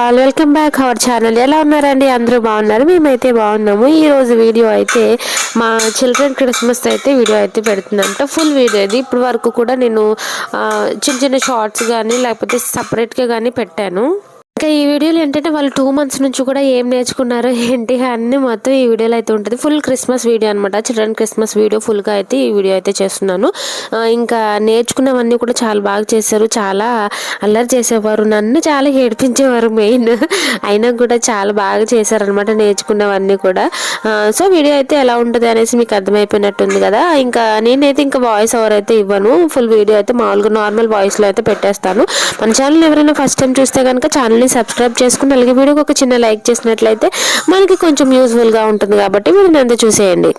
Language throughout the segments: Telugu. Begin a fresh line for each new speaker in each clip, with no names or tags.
All, welcome back our channel. ఎలా ఉన్నారండి? అందరూ బాగున్నారు? మేమైతే బాగున్నాము. ఈ రోజు వీడియో అయితే మా చిల్డ్రన్ క్రిస్మస్ అయితే వీడియో అయితే పెడుతుందంట. ఫుల్ వీడియో ఇది. ఇప్పటి వరకు కూడా నేను చిన్న చిన్న షార్ట్స్ కానీ లేకపోతే సపరేట్గా కానీ పెట్టాను. ఇంకా ఈ వీడియోలో ఏంటంటే వాళ్ళు 2 months నుంచి కూడా ఏం నేర్చుకున్నారు ఏంటి అన్ని మొత్తం ఈ వీడియోలో అయితే ఉంటుంది. ఫుల్ క్రిస్మస్ వీడియో అనమాట. చిల్డ్రన్ క్రిస్మస్ వీడియో ఫుల్గా అయితే ఈ వీడియో అయితే చేస్తున్నాను. ఇంకా నేర్చుకున్నవన్నీ కూడా చాలా బాగా చేశారు. చాలా అల్లరి చేసేవారు, నన్ను చాలా ఏడిపించేవారు మెయిన్. అయినా కూడా చాలా బాగా చేశారనమాట నేర్చుకున్నవన్నీ కూడా. సో వీడియో అయితే ఎలా ఉంటుంది అనేసి మీకు అర్థమైపోయినట్టుంది కదా. ఇంకా నేనైతే ఇంకా వాయిస్ ఓవర్ అయితే ఇవ్వను. ఫుల్ వీడియో అయితే మామూలుగా నార్మల్ వాయిస్లో అయితే పెట్టేస్తాను. మన ఛానల్ ఎవరైనా ఫస్ట్ టైం చూస్తే కనుక ఛానల్ని సబ్స్క్రైబ్ చేసుకుని అలాగే వీడియోకి ఒక చిన్న లైక్ చేసినట్లయితే మనకి కొంచెం యూజ్ఫుల్గా ఉంటుంది కాబట్టి వీడియోని అంతా చూసేయండి.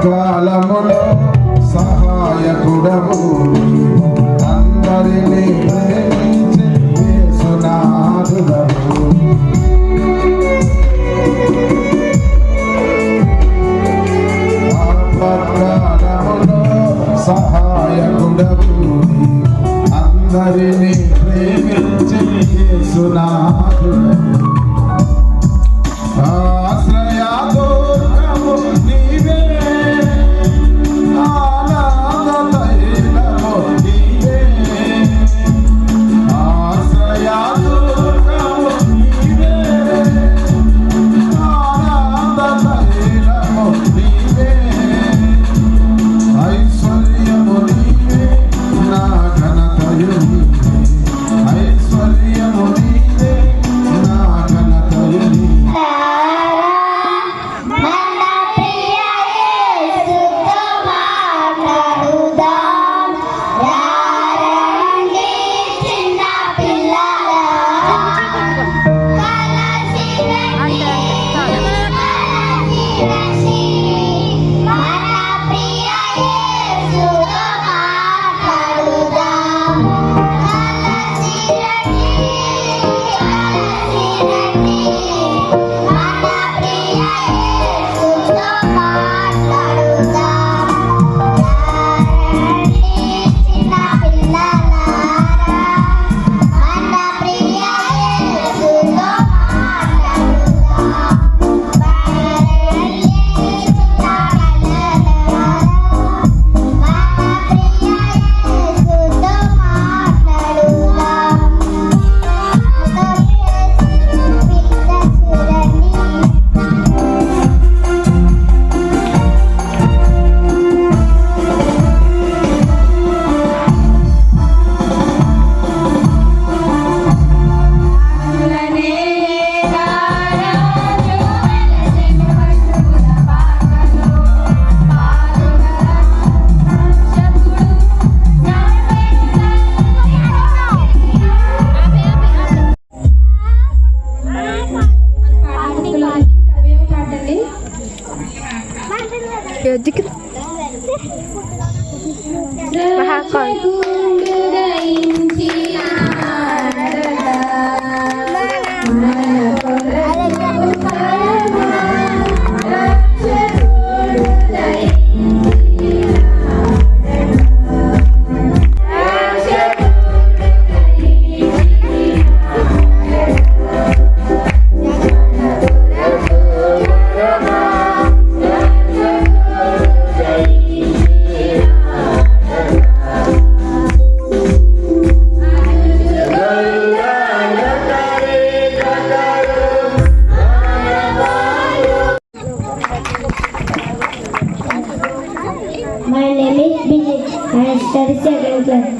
కాలములో సహాయకుడవు అందరినీ ప్రేమించే యేసునాథుడవు. ఆపత్కాలములో సహాయకుడవు అందరినీ ప్రేమించే యేసునాథుడవు.
Study second class.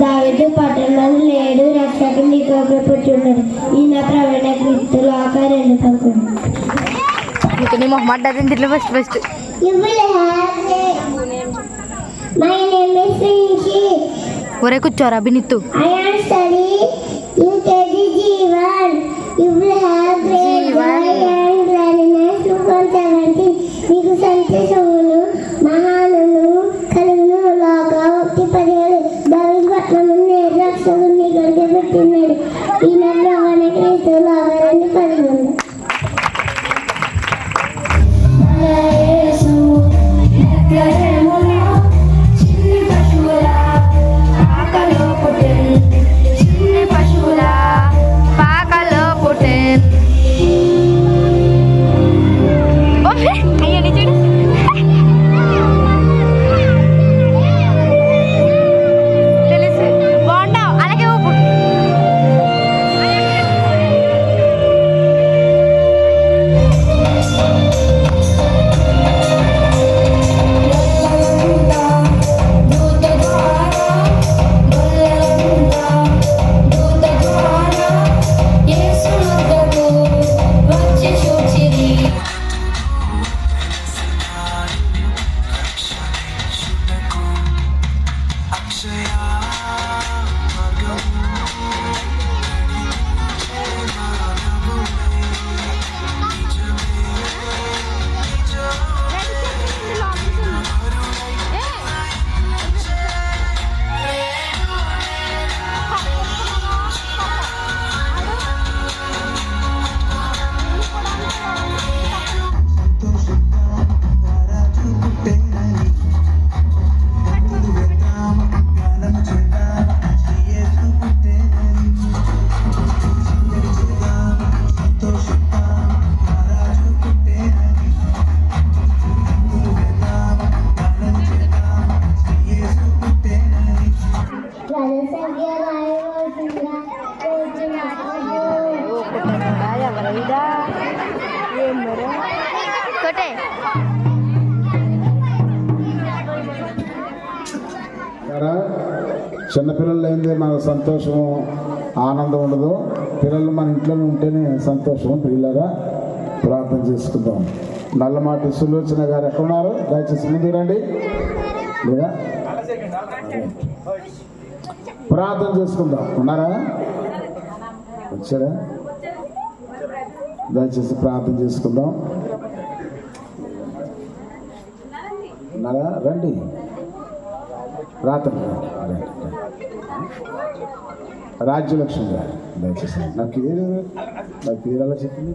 దావీదు పట్టణంలో లేడు, రక్షకుడు నీకు ఒకరు పుట్టున్నాడు. ఈయన ప్రవీణ క్రీస్తు లోకాలు 2:11. You will have my name is Rinki.
ఒరే కూర్చోరా బినిత్తు.
I am studying UKG G1. You will have great joy and gladness. Luke 1:17. నీకు సంతోషమును మహానము కలుగును. లోక 1:17. దావీదు పట్టణంలో రక్షకుడు నీకు ఒకరు పుట్టున్నాడు. ఈయన ప్రవీణ క్రీస్తు లోకాలు 2:11.
చిన్నపిల్లలు లేనిదే మన సంతోషం ఆనందం ఉండదు. పిల్లలు మన ఇంట్లోనే ఉంటేనే సంతోషం. పిల్లరా ప్రార్థన చేసుకుందాం. నల్లమాటి సులోచన గారు ఎక్కడున్నారు? దయచేసి ముందు రండి. లేదా ప్రార్థన చేసుకుందాం. ఉన్నారా? వచ్చారా? దయచేసి ప్రార్థన చేసుకుందాం. ఉన్నారా? రండి. ప్రార్థన రాజ్యలక్ష్మి గారు దయచేసి. నాకు పేరు అలా చెప్పింది.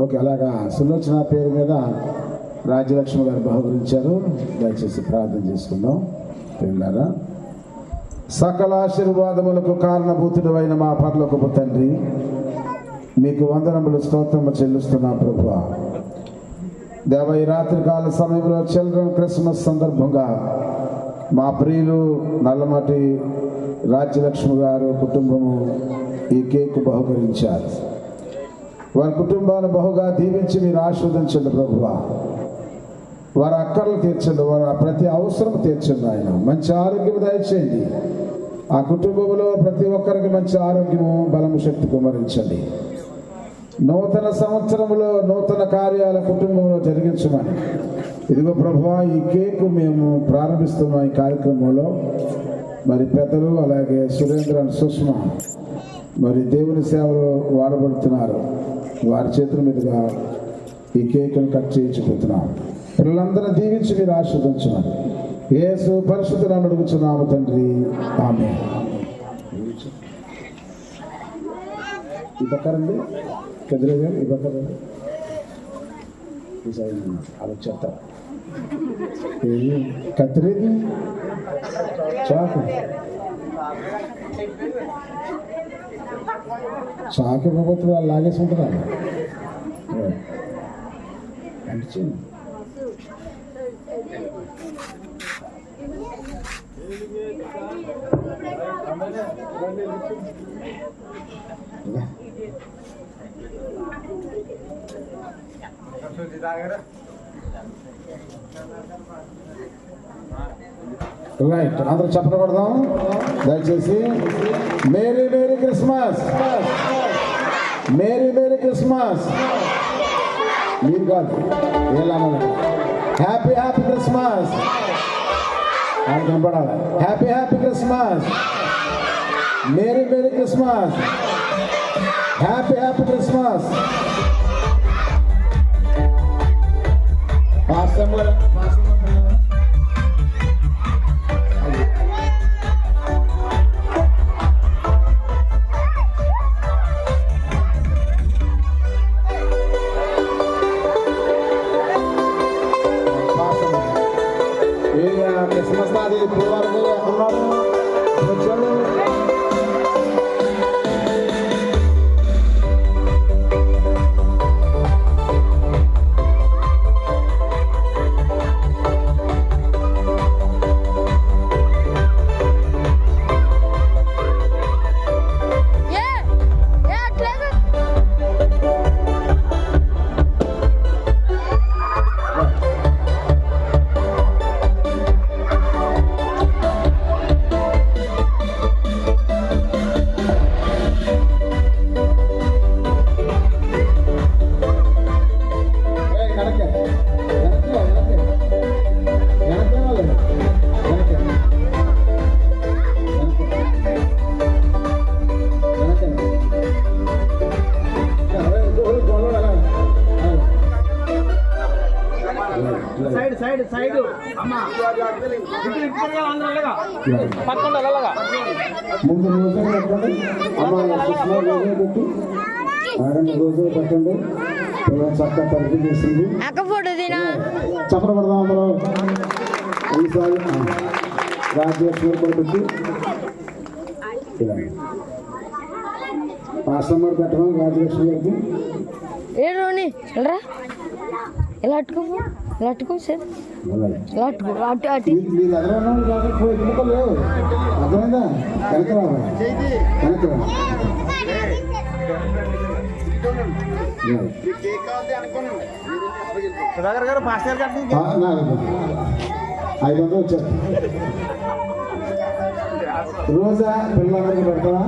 ఓకే, అలాగా సులోచన పేరు మీద రాజ్యలక్ష్మి గారు బహుకరించారు. దయచేసి ప్రార్థన చేసుకుందాం. పిల్లరా, సకల ఆశీర్వాదములకు కారణభూతుడు అయిన మా పరలోకపు తండ్రి, మీకు వందనములు స్తోత్రము చెల్లిస్తున్నా ప్రభువా. దేవ, ఈ రాత్రికాల సమయంలో చిల్డ్రన్ క్రిస్మస్ సందర్భంగా మా ప్రియులు నల్లమటి రాజ్యలక్ష్మి గారు కుటుంబము ఈ కేక్ బహుకరించారు. వారి కుటుంబాన్ని బహుగా దీవించి మీరు ఆశీర్వదించండి ప్రభువా. వారి అక్కర్లు తీర్చండి, వారి ప్రతి అవసరం తీర్చండి. ఆయన మంచి ఆరోగ్యం దయచేయండి. ఆ కుటుంబంలో ప్రతి ఒక్కరికి మంచి ఆరోగ్యము, బలము, శక్తి కుమరించండి. నూతన సంవత్సరంలో నూతన కార్యాల కుటుంబంలో జరిగించమని ఇదిగో ప్రభువా, ఈ కేకు మేము ప్రారంభిస్తున్న ఈ కార్యక్రమంలో మరి పెద్దలు అలాగే సురేంద్ర అండ్ సుష్మా మరి దేవుని సేవలో వాడబడుతున్నారు. వారి చేతుల మీదుగా ఈ కేకును కట్ చేయించిపోతున్నాం. పిల్లలందరూ దీవించి మీరు ఆశీర్వదించున్నారు. యేసు పరిశుద్ధ నామమున అడుగుచున్నాము తండ్రి, ఆమేన్. ఈ పక్కరండి కదిరే గారు, ఈ పక్కరండి. అలా చెప్తారు కత్తిరేది చాకు ఇవ్వకపోతే వాళ్ళు లాగేసి ఉంటారు. అంటే రైట్, అందరూ చెప్పలు కొడదాం దయచేసి. Merry merry Christmas, merry merry Christmas. మీరు కాదు, హ్యాపీ హ్యాపీ క్రిస్మస్ అని కనపడాలి. Happy happy Christmas, merry merry Christmas, happy happy Christmas. Christmas అది ఇప్పుడు వరకు ఎక్కడున్నారు వచ్చాడు. ముందు రోజులు పెట్టండి అమ్మ, రోజులు పెట్టి 2 రోజులు పెట్టండి. చక్కగా తరఫు చేసింది. చెప్పలు పడదాం అందరూ. ఈసారి రాజ్యలక్ష్మి కూడా పెట్టి పాస్టమ్మర్ పెట్టడం రాజ్యలక్ష్మి గారికి. మీరు ఎదురు లేవు, అర్థమైందా? వెనక రావాలి, వెనక
గారు
500 వచ్చారు. రోజా పిల్లలందరికీ పెడతారా?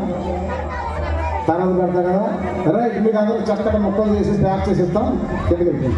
తర్వాత పెడతా కదా. రైట్, మీకు అందరూ చక్కగా మొక్కలు చేసి ప్యాక్ చేసి ఇస్తాం. కిందకి వెళ్తాం.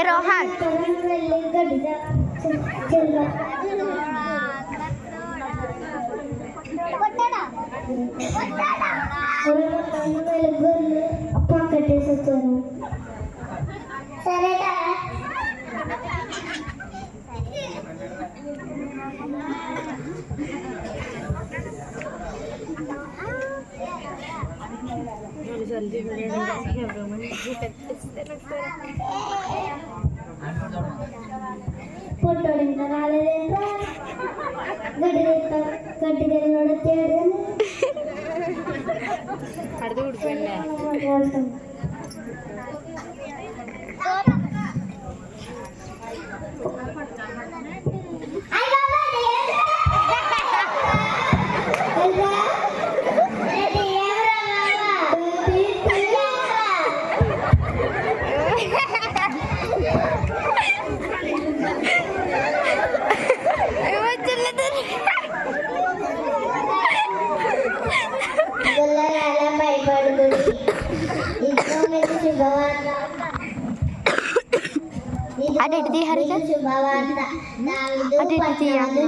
Rohan.
What పక్కటేసి వచ్చాను. సరేగా పొట్టోడు ఇంకా రాలేదేంటా? గడ్డి తెలియడు తేడు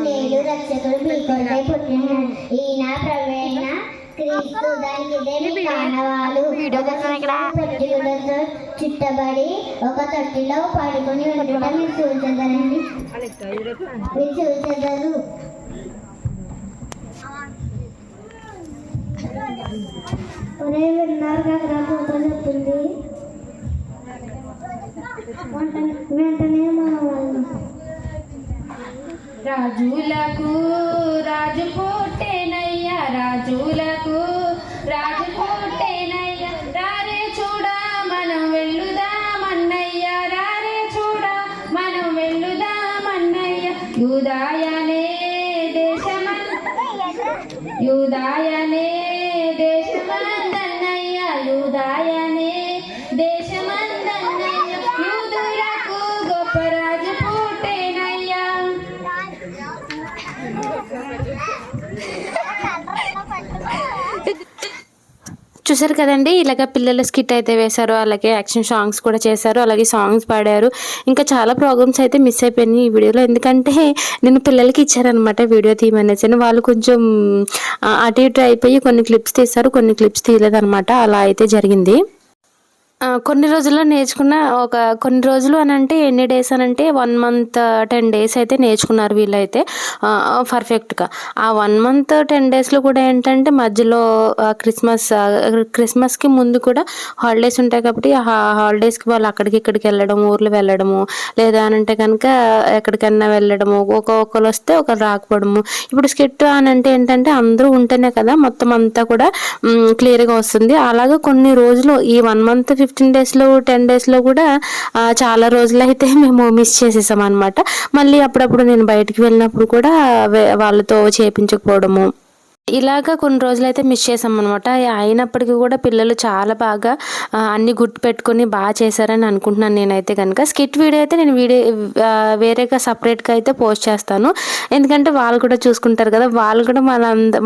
నేడు రక్షకుడు మీకొరకై పుట్టినాడు. ఈయన ప్రవేణ క్రీస్తు. దానికి ఇదే కానవాలు పొట్టిగుడ్డతో చుట్టబడి ఒక తొట్టిలో పడుకొని ఉండటం మీరు చూసేదారండి. మీరు చూసేదారు. ఒరే విన్నారు కదా కూతురు చెప్పింది. వెంటనే మా వాళ్ళు
రాజులకు రాజు పుట్టెనయ్యా, రాజులకు రాజు పుట్టెనయ్యా, రారే చూడా మనం వెళ్ళుదామన్నయ్యా, రారే చూడా మనం వెళ్ళుదామన్నయ్యా. యూదాయనే దేశమందన్నయ్యా, యూదాయనే దేశమందన్నయ్యా, యూదులకు గొప్ప రాజు పుట్టెనయ్యా.
చూసారు కదండి, ఇలాగ పిల్లల స్కిట్ అయితే వేశారు, అలాగే యాక్షన్ సాంగ్స్ కూడా చేశారు, అలాగే సాంగ్స్ పాడారు. ఇంకా చాలా ప్రోగ్రామ్స్ అయితే మిస్ అయిపోయినాయి ఈ వీడియోలో. ఎందుకంటే నేను పిల్లలకి ఇచ్చారనమాట వీడియో తీయమనేసి. వాళ్ళు కొంచెం అటు ఇటు అయిపోయి కొన్ని క్లిప్స్ తీశారు, కొన్ని క్లిప్స్ తీయలేదనమాట. అలా అయితే జరిగింది. కొన్ని రోజుల్లో నేర్చుకున్న కొన్ని రోజులు అని అంటే ఎన్ని డేస్ అని అంటే 1 month 10 days అయితే నేర్చుకున్నారు వీళ్ళైతే పర్ఫెక్ట్గా. ఆ 1 month 10 daysలో కూడా ఏంటంటే మధ్యలో క్రిస్మస్కి ముందు కూడా హాలిడేస్ ఉంటాయి కాబట్టి ఆ హాలిడేస్కి వాళ్ళు అక్కడికి ఇక్కడికి వెళ్ళడం, ఊర్లు వెళ్ళడము, లేదా అని అంటే కనుక ఎక్కడికన్నా వెళ్ళడము, ఒకరు వస్తే ఒకరు రాకపోవడము. ఇప్పుడు స్కిట్ అని అంటే ఏంటంటే అందరూ ఉంటేనే కదా మొత్తం అంతా కూడా క్లియర్గా వస్తుంది. అలాగే కొన్ని రోజులు ఈ 1 month 15 daysలో 10 daysలో కూడా చాలా రోజులు అయితే మేము మిస్ చేసేసాం అనమాట. మళ్ళీ అప్పుడప్పుడు నేను బయటికి వెళ్ళినప్పుడు కూడా వాళ్ళతో చేయించకపోవడము, ఇలాగా కొన్ని రోజులు అయితే మిస్ చేసాం అనమాట. అయినప్పటికీ కూడా పిల్లలు చాలా బాగా అన్ని గుర్తు పెట్టుకొని బాగా చేశారని అనుకుంటున్నాను నేనైతే కనుక. స్కిట్ వీడియో అయితే నేను వేరేగా సపరేట్గా అయితే పోస్ట్ చేస్తాను, ఎందుకంటే వాళ్ళు కూడా చూసుకుంటారు కదా, వాళ్ళు కూడా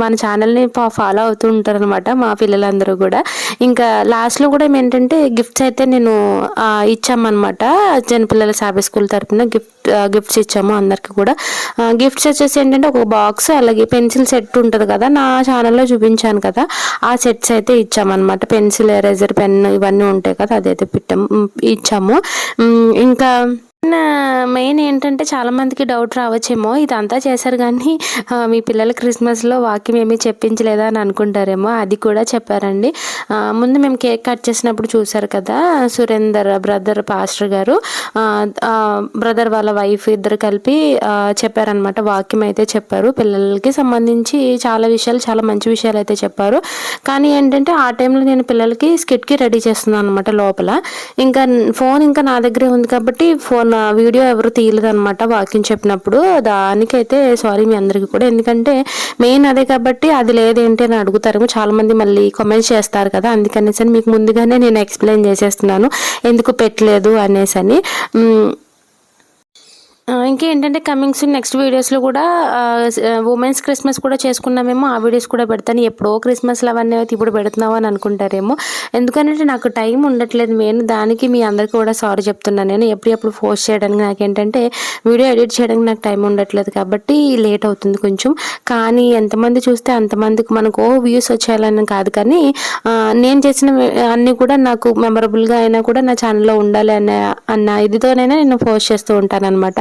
మన ఛానల్ని ఫాలో అవుతూ ఉంటారు అనమాట, మా పిల్లలందరూ కూడా. ఇంకా లాస్ట్లో కూడా ఏంటంటే గిఫ్ట్స్ అయితే నేను ఇచ్చామన్నమాట, చిన్నపిల్లల సాబే స్కూల్ తరఫున గిఫ్ట్స్ ఇచ్చాము అందరికి కూడా. గిఫ్ట్స్ వచ్చేసి ఏంటంటే ఒక బాక్స్, అలాగే పెన్సిల్ సెట్ ఉంటుంది కదా, నా ఛానల్లో చూపించాను కదా, ఆ సెట్స్ అయితే ఇచ్చామన్నమాట. పెన్సిల్, ఎరేజర్, పెన్ ఇవన్నీ ఉంటాయి కదా, అదైతే ఇచ్చాము. ఇంకా మెయిన్ ఏంటంటే చాలామందికి డౌట్ రావచ్చేమో, ఇదంతా చేశారు కానీ మీ పిల్లలు క్రిస్మస్లో వాక్యం ఏమీ చెప్పించలేదా అని అనుకుంటారేమో. అది కూడా చెప్పారండి. ముందు మేము కేక్ కట్ చేసినప్పుడు చూశారు కదా, సురేందర్ బ్రదర్ పాస్టర్ గారు, బ్రదర్ వాళ్ళ వైఫ్ ఇద్దరు కలిపి చెప్పారనమాట, వాక్యం అయితే చెప్పారు. పిల్లలకి సంబంధించి చాలా విషయాలు, చాలా మంచి విషయాలు అయితే చెప్పారు. కానీ ఏంటంటే ఆ టైంలో నేను పిల్లలకి స్కిట్కి రెడీ చేస్తున్నాను అనమాట లోపల. ఇంకా ఫోన్ ఇంకా నా దగ్గరే ఉంది కాబట్టి వీడియో ఎవరు తీయలేదనమాట వాక్యం చెప్పినప్పుడు. దానికైతే సారీ మీ అందరికీ కూడా, ఎందుకంటే మెయిన్ అదే కాబట్టి అది లేదేంటి అని అడుగుతారేమో చాలామంది, మళ్ళీ కామెంట్స్ చేస్తారు కదా, అందుకనేసి మీకు ముందుగానే నేను ఎక్స్ప్లెయిన్ చేసేస్తున్నాను ఎందుకు పెట్టలేదు అనేసి అని. ఇంకేంటంటే కమింగ్ సూన్ నెక్స్ట్ వీడియోస్లో కూడా ఉమెన్స్ క్రిస్మస్ కూడా చేసుకున్నామేమో, ఆ వీడియోస్ కూడా పెడతాను. ఎప్పుడో క్రిస్మస్లు అవన్నీ అయితే ఇప్పుడు పెడుతున్నావు అని అనుకుంటారేమో, ఎందుకంటే నాకు టైం ఉండట్లేదు మెయిన్. దానికి మీ అందరికీ కూడా సారీ చెప్తున్నాను. నేను ఎప్పుడు పోస్ట్ చేయడానికి నాకేంటంటే వీడియో ఎడిట్ చేయడానికి నాకు టైం ఉండట్లేదు కాబట్టి లేట్ అవుతుంది కొంచెం. కానీ ఎంతమంది చూస్తే అంతమందికి మనకు వ్యూస్ వచ్చేయాలని కాదు, కానీ నేను చేసిన అన్నీ కూడా నాకు మెమరబుల్గా అయినా కూడా నా ఛానల్లో ఉండాలి అన్న ఇదితోనైనా నేను పోస్ట్ చేస్తూ ఉంటాను అనమాట.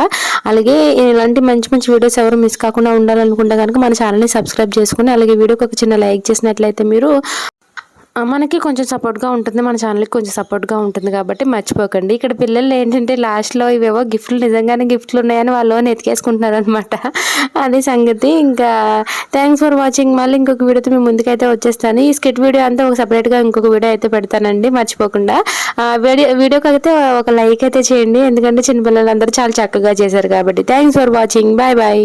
అలాగే ఇలాంటి మంచి మంచి వీడియోస్ ఎవరు మిస్ కాకుండా ఉండాలనుకుంటే కనుక మన ఛానల్ని సబ్స్క్రైబ్ చేసుకుని అలాగే వీడియోకి ఒక చిన్న లైక్ చేసినట్లయితే మీరు మనకి కొంచెం సపోర్ట్గా ఉంటుంది, మన ఛానల్కి కొంచెం సపోర్ట్గా ఉంటుంది కాబట్టి మర్చిపోకండి. ఇక్కడ పిల్లలు ఏంటంటే లాస్ట్లో ఇవేవో గిఫ్ట్లు నిజంగానే గిఫ్ట్లు ఉన్నాయని వాళ్ళు ఎతికేసుకుంటున్నారు అనమాట. అది సంగతి. ఇంకా థ్యాంక్స్ ఫర్ వాచింగ్. మళ్ళీ ఇంకొక వీడియోతో మీ ముందుకైతే వచ్చేస్తాను. ఈ స్కిట్ వీడియో అంతా ఒక సపరేట్గా ఇంకొక వీడియో అయితే పెడతానండి, మర్చిపోకుండా. వీడియోకి అయితే ఒక లైక్ అయితే చేయండి, ఎందుకంటే చిన్నపిల్లలందరూ చాలా చక్కగా చేశారు కాబట్టి. Thanks for watching. Bye bye.